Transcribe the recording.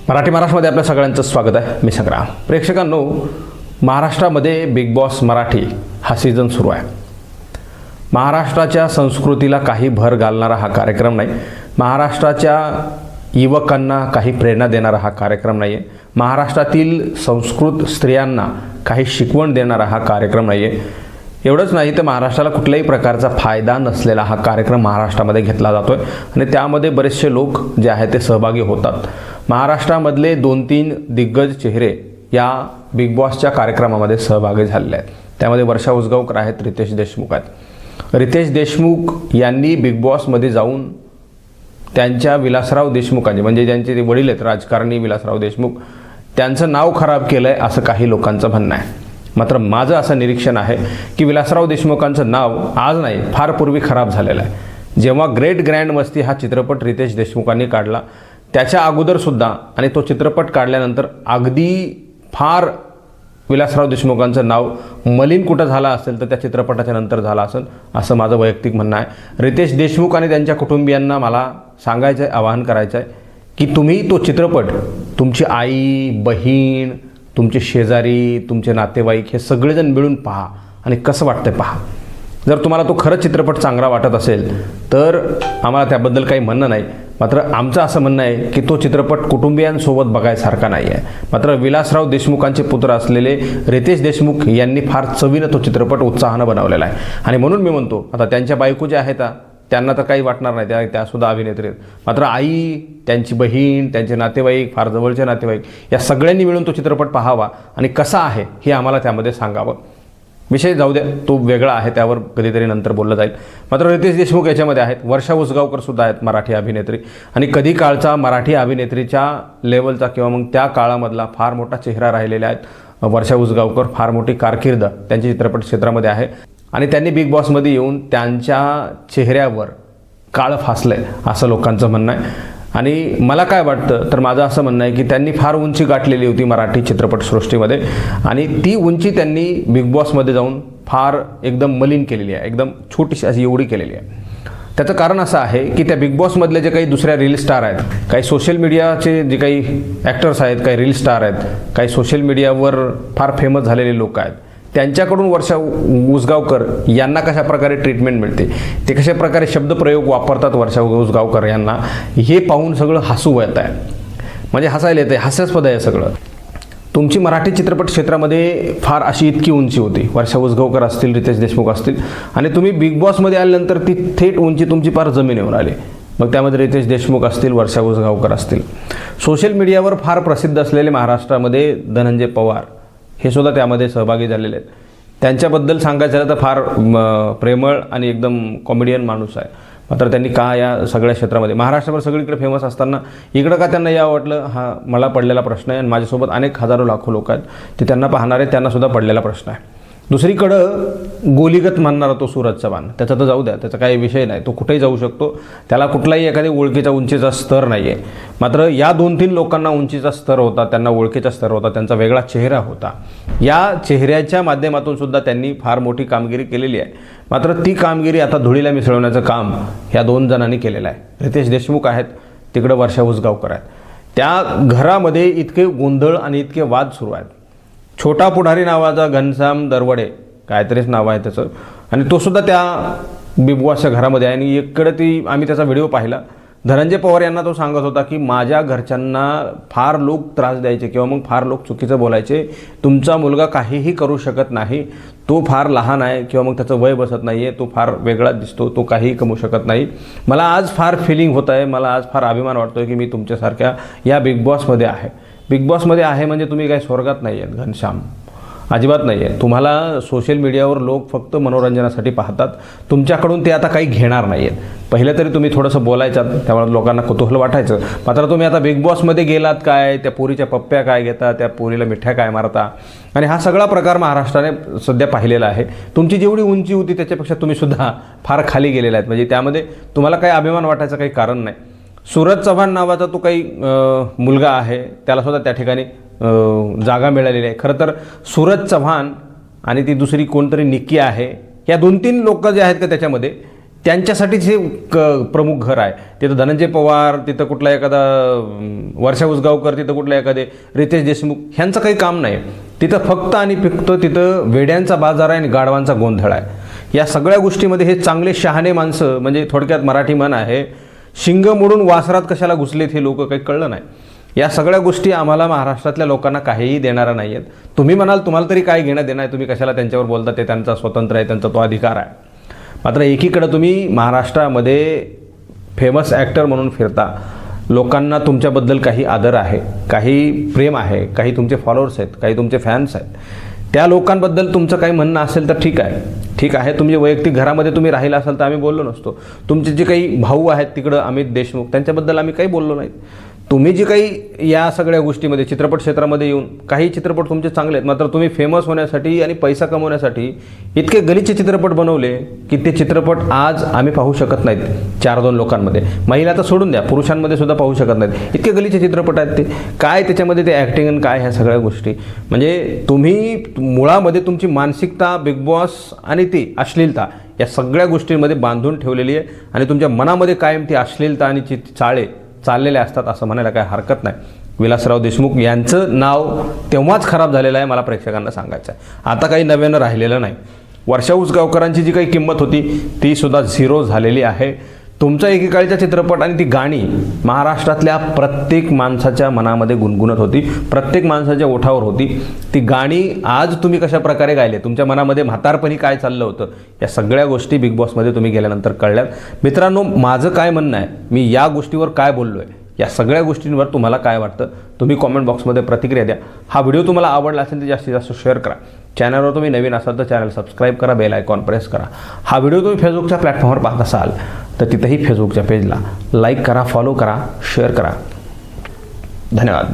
मराठी महाराष्ट्रामध्ये आपल्या सगळ्यांचं स्वागत आहे. मी संग्राम. प्रेक्षकांनो, महाराष्ट्रामध्ये बिग बॉस मराठी हा सीझन सुरू आहे. महाराष्ट्राच्या संस्कृतीला काही भर घालणारा हा कार्यक्रम नाही. महाराष्ट्राच्या युवकांना काही प्रेरणा देणारा हा कार्यक्रम नाही आहे. महाराष्ट्रातील संस्कृत स्त्रियांना काही शिकवण देणारा हा कार्यक्रम नाही आहे. एवढंच नाही तर महाराष्ट्राला कुठल्याही प्रकारचा फायदा नसलेला हा कार्यक्रम महाराष्ट्रामध्ये घेतला जातो आहे आणि त्यामध्ये बरेचसे लोक जे आहेत ते सहभागी होतात. महाराष्ट्रामधले 2-3 दिग्गज चेहरे या बिग बॉसच्या कार्यक्रमामध्ये सहभागी झालेले आहेत. त्यामध्ये वर्षा उसगावकर आहेत, रितेश देशमुख आहेत. रितेश देशमुख यांनी बिग बॉसमध्ये जाऊन त्यांच्या विलासराव देशमुखांचे म्हणजे ज्यांचे ते वडील आहेत राजकारणी विलासराव देशमुख त्यांचं नाव खराब केलं आहे असं काही लोकांचं म्हणणं आहे. मात्र माझं असं निरीक्षण आहे की विलासराव देशमुखांचं नाव आज नाही फार पूर्वी खराब झालेलं आहे. जेव्हा ग्रेट ग्रँड मस्ती हा चित्रपट रितेश देशमुखांनी काढला त्याच्या अगोदरसुद्धा आणि तो चित्रपट काढल्यानंतर अगदी फार विलासराव देशमुखांचं नाव मलिन कुठं झालं असेल तर त्या चित्रपटाच्या नंतर झालं असेल असं माझं वैयक्तिक म्हणणं आहे. रितेश देशमुख आणि त्यांच्या कुटुंबियांना मला सांगायचं आहे, आवाहन करायचं आहे की तुम्ही तो चित्रपट तुमची आई, बहीण, तुमचे शेजारी, तुमचे नातेवाईक हे सगळेजण मिळून पहा आणि कसं वाटतंय पहा. जर तुम्हाला तो खरंच चित्रपट चांगला वाटत असेल तर आम्हाला त्याबद्दल काही म्हणणं नाही. मात्र आमचं असं म्हणणं आहे की तो चित्रपट कुटुंबियांसोबत बघायसारखा नाही आहे. मात्र विलासराव देशमुखांचे पुत्र असलेले रितेश देशमुख यांनी फार चवीनं तो चित्रपट उत्साहानं बनवलेला आहे आणि म्हणून मी म्हणतो आता त्यांच्या बायको ज्या आहेत त्यांना तर काही वाटणार नाही, त्यासुद्धा अभिनेत्री आहेत. मात्र आई, त्यांची बहीण, त्यांचे नातेवाईक, फार जवळचे नातेवाईक या सगळ्यांनी मिळून तो चित्रपट पाहावा आणि कसा आहे हे आम्हाला त्यामध्ये सांगावं. विषय जाऊ द्या, तो वेगळा आहे, त्यावर कधीतरी नंतर बोललं जाईल. मात्र रितेश देशमुख याच्यामध्ये आहेत. वर्षा उसगावकर सुद्धा आहेत मराठी अभिनेत्री आणि कधी काळचा मराठी अभिनेत्रीच्या लेवलचा किंवा मग त्या काळामधला फार मोठा चेहरा राहिलेला आहेत वर्षा उसगावकर. फार मोठी कारकीर्द त्यांच्या चित्रपट क्षेत्रामध्ये आहे आणि त्यांनी बिग बॉसमध्ये येऊन त्यांच्या चेहऱ्यावर काळं फासलं आहे असं लोकांचं म्हणणं आहे. आणि मला काय वाटतं तर माझं असं म्हणणं आहे की त्यांनी फार उंची गाठलेली होती मराठी चित्रपटसृष्टीमध्ये आणि ती उंची त्यांनी बिग बॉसमध्ये जाऊन फार एकदम मलिन केलेली आहे, एकदम छोटीशी अशी एवढी केलेली आहे. त्याचं कारण असं आहे की त्या बिग बॉसमधले जे काही दुसऱ्या रील स्टार आहेत, काही सोशल मीडियाचे जे काही ॲक्टर्स आहेत, काही रील स्टार आहेत, काही सोशल मीडियावर फार फेमस झालेले लोक आहेत, त्यांच्याकडून वर्षा उसगावकर यांना कशा प्रकारे ट्रीटमेंट मिळते, ते कशा प्रकारे शब्दप्रयोग वापरतात वर्षा उसगावकर यांना, हे पाहून सगळं हसू येत आहे. म्हणजे हसायला येतं आहे, हास्यास्पद आहे सगळं. तुमची मराठी चित्रपट क्षेत्रामध्ये फार अशी इतकी उंची होती, वर्षा उसगावकर असतील, रितेश देशमुख असतील आणि तुम्ही बिग बॉसमध्ये आल्यानंतर ती थेट उंची तुमची फार जमिनीवर आली. मग त्यामध्ये रितेश देशमुख असतील, वर्षा उसगावकर असतील. सोशल मीडियावर फार प्रसिद्ध असलेले महाराष्ट्रामध्ये धनंजय पवार हे सुद्धा त्यामध्ये सहभागी झालेले आहेत. त्यांच्याबद्दल सांगायचं झालं तर फार प्रेमळ आणि एकदम कॉमेडियन माणूस आहे. मात्र त्यांनी का या सगळ्या क्षेत्रामध्ये महाराष्ट्रावर सगळीकडे फेमस असताना इकडं का त्यांना या वाटलं, हा मला पडलेला प्रश्न आहे आणि माझ्यासोबत अनेक हजारो लाखो लोक आहेत ते त्यांना पाहणारे, त्यांनासुद्धा पडलेला प्रश्न आहे. दुसरीकडं गोलीगत मानणारा तो सूरज चव्हाण, त्याचा तर जाऊ द्या, त्याचा काही विषय नाही, तो कुठेही जाऊ शकतो, त्याला कुठलाही एखाद्या ओळखीचा उंचीचा स्तर नाही आहे. मात्र या 2-3 लोकांना उंचीचा स्तर होता, त्यांना ओळखीचा स्तर होता, त्यांचा वेगळा चेहरा होता. या चेहऱ्याच्या माध्यमातून सुद्धा त्यांनी फार मोठी कामगिरी केलेली आहे. मात्र ती कामगिरी आता धुळीला मिसळवण्याचं काम ह्या 2 जणांनी केलेलं आहे. रितेश देशमुख आहेत, तिकडं वर्षा उसगावकर आहेत. त्या घरामध्ये इतके गोंधळ आणि इतके वाद सुरू आहेत. छोटा पुढारी नावाचा घनश्याम दरवडे काहीतरीच नाव आहे त्याचं आणि तो सुद्धा त्या बिग बॉसच्या घरामध्ये आहे आणि इकडे आम्ही त्याचा व्हिडिओ पाहिला. धनंजय पवार यांना तो सांगत होता की माझ्या घरच्यांना फार लोक त्रास द्यायचे किंवा मग फार लोक चुकीचं बोलायचे, तुमचा मुलगा काहीही करू शकत नाही, तो फार लहान आहे किंवा मग त्याचं वय बसत नाही आहे, तो फार वेगळा दिसतो, तो काहीही कमवू शकत नाही. मला आज फार फिलिंग होत आहे, मला आज फार अभिमान वाटतो की मी तुमच्यासारख्या या बिग बॉसमध्ये आहे. बिग बॉसमध्ये आहे म्हणजे तुम्ही काही स्वर्गात नाही आहेत घनश्याम, अजिबात नाही आहे. तुम्हाला सोशल मीडियावर लोक फक्त मनोरंजनासाठी पाहतात, तुमच्याकडून ते आता काही घेणार नाही आहेत. पहिलं तरी तुम्ही थोडंसं बोलायचात, त्यामुळे लोकांना कुतूहल वाटायचं. मात्र तुम्ही आता बिग बॉसमध्ये गेलात काय, त्या पोरीच्या पप्प्या काय घेता, त्या पोरीला मिठ्या काय मारता आणि हा सगळा प्रकार महाराष्ट्राने सध्या पाहिलेला आहे. तुमची जेवढी उंची होती त्याच्यापेक्षा तुम्ही सुद्धा फार खाली गेलेला आहेत. म्हणजे त्यामध्ये तुम्हाला काही अभिमान वाटायचं काही कारण नाही. सूरज चव्हाण नावाचा तो काही मुलगा आहे, त्यालासुद्धा त्या ठिकाणी जागा मिळालेली आहे. खरं तर सूरज चव्हाण आणि ती दुसरी कोणतरी निक्की आहे, या 2-3 लोक जे आहेत का त्याच्यामध्ये त्यांच्यासाठीच हे प्रमुख घर आहे. तिथं धनंजय पवार, तिथं कुठला एखादा वर्षा उसगावकर, तिथं कुठला एखादे रितेश देशमुख, ह्यांचं काही काम नाही. तिथं फक्त आणि फक्त तिथं वेड्यांचा बाजार आहे आणि गाढवांचा गोंधळ आहे. या सगळ्या गोष्टीमध्ये हे चांगले शहाणे माणसं, म्हणजे थोडक्यात मराठी म्हण आहे, शिंग मोडून वासरात कशाला घुसलेत हे लोक काही कळलं नाही. या सगळ्या गोष्टी आम्हाला महाराष्ट्रातल्या लोकांना काहीही देणारा नाही आहेत. तुम्ही म्हणाल तुम्हाला तरी काय घेणं देणं आहे, तुम्ही कशाला त्यांच्यावर बोलता, ते त्यांचा स्वतंत्र आहे, त्यांचा तो अधिकार आहे. मात्र एकीकडं तुम्ही महाराष्ट्रामध्ये फेमस ॲक्टर म्हणून फिरता, लोकांना तुमच्याबद्दल काही आदर आहे, काही प्रेम आहे, काही तुमचे फॉलोअर्स आहेत, काही तुमचे फॅन्स आहेत. त्या लोकांबद्दल तुमचं काही म्हणणं असेल तर ठीक आहे. तुम्ही वैयक्तिक घरामध्ये तुम्ही राहिला असाल तर आम्ही बोललो नसतो. तुमचे जे काही भाऊ आहेत तिकडं अमित देशमुख, त्यांच्याबद्दल आम्ही काही बोललो नाही. तुम्ही जे काही या सगळ्या गोष्टीमध्ये चित्रपट क्षेत्रामध्ये येऊन, काही चित्रपट तुमचे चांगले आहेत, मात्र तुम्ही फेमस होण्यासाठी आणि पैसा कमवण्यासाठी इतके गलिच्छ चित्रपट बनवले की ते चित्रपट आज आम्ही पाहू शकत नाहीत. 4-2 लोकांमध्ये, महिला तर सोडून द्या, पुरुषांमध्ये सुद्धा पाहू शकत नाहीत. इतके गलिच्छ चित्रपट आहेत ते. काय त्याच्यामध्ये ते ॲक्टिंग आणि काय ह्या सगळ्या गोष्टी, म्हणजे तुम्ही मुळामध्ये तुमची मानसिकता बिग बॉस आणि ती अश्लीलता या सगळ्या गोष्टींमध्ये बांधून ठेवलेली आहे आणि तुमच्या मनामध्ये कायम ती अश्लीलता आणि चाळे चाललेले असतात असं म्हणायला काही हरकत नाही. विलासराव देशमुख यांचं नाव तेव्हाच खराब झालेलं आहे, मला प्रेक्षकांना सांगायचं आहे. आता काही नव्यानं राहिलेलं नाही. वर्षा उसगावकरांची जी काही किंमत होती ती सुद्धा झिरो झालेली आहे. तुमचा एकेकाळचा चित्रपट आणि ती गाणी महाराष्ट्रातल्या प्रत्येक माणसाच्या मनामध्ये गुणगुणत होती, प्रत्येक माणसाच्या ओठावर होती. ती गाणी आज तुम्ही कशा प्रकारे गायले, तुमच्या मनामध्ये म्हातारपणी काय चाललं होतं, या सगळ्या गोष्टी बिग बॉसमध्ये तुम्ही गेल्यानंतर कळल्यात. मित्रांनो, माझं काय म्हणणं आहे, मी या गोष्टीवर काय बोललो आहे, या सगळ्या गोष्टींवर तुम्हाला काय वाटतं, तुम्ही कॉमेंट बॉक्समध्ये प्रतिक्रिया द्या. हा व्हिडिओ तुम्हाला आवडला असेल तर जास्तीत जास्त शेअर करा. चॅनलवर तुम्ही नवीन असाल तर चॅनल सबस्क्राईब करा, बेल आयकॉन प्रेस करा. हा व्हिडिओ तुम्ही फेसबुकच्या प्लॅटफॉर्मवर पाहत असाल तर तिथंही फेसबुकच्या पेजला लाईक करा, फॉलो करा, शेअर करा. धन्यवाद.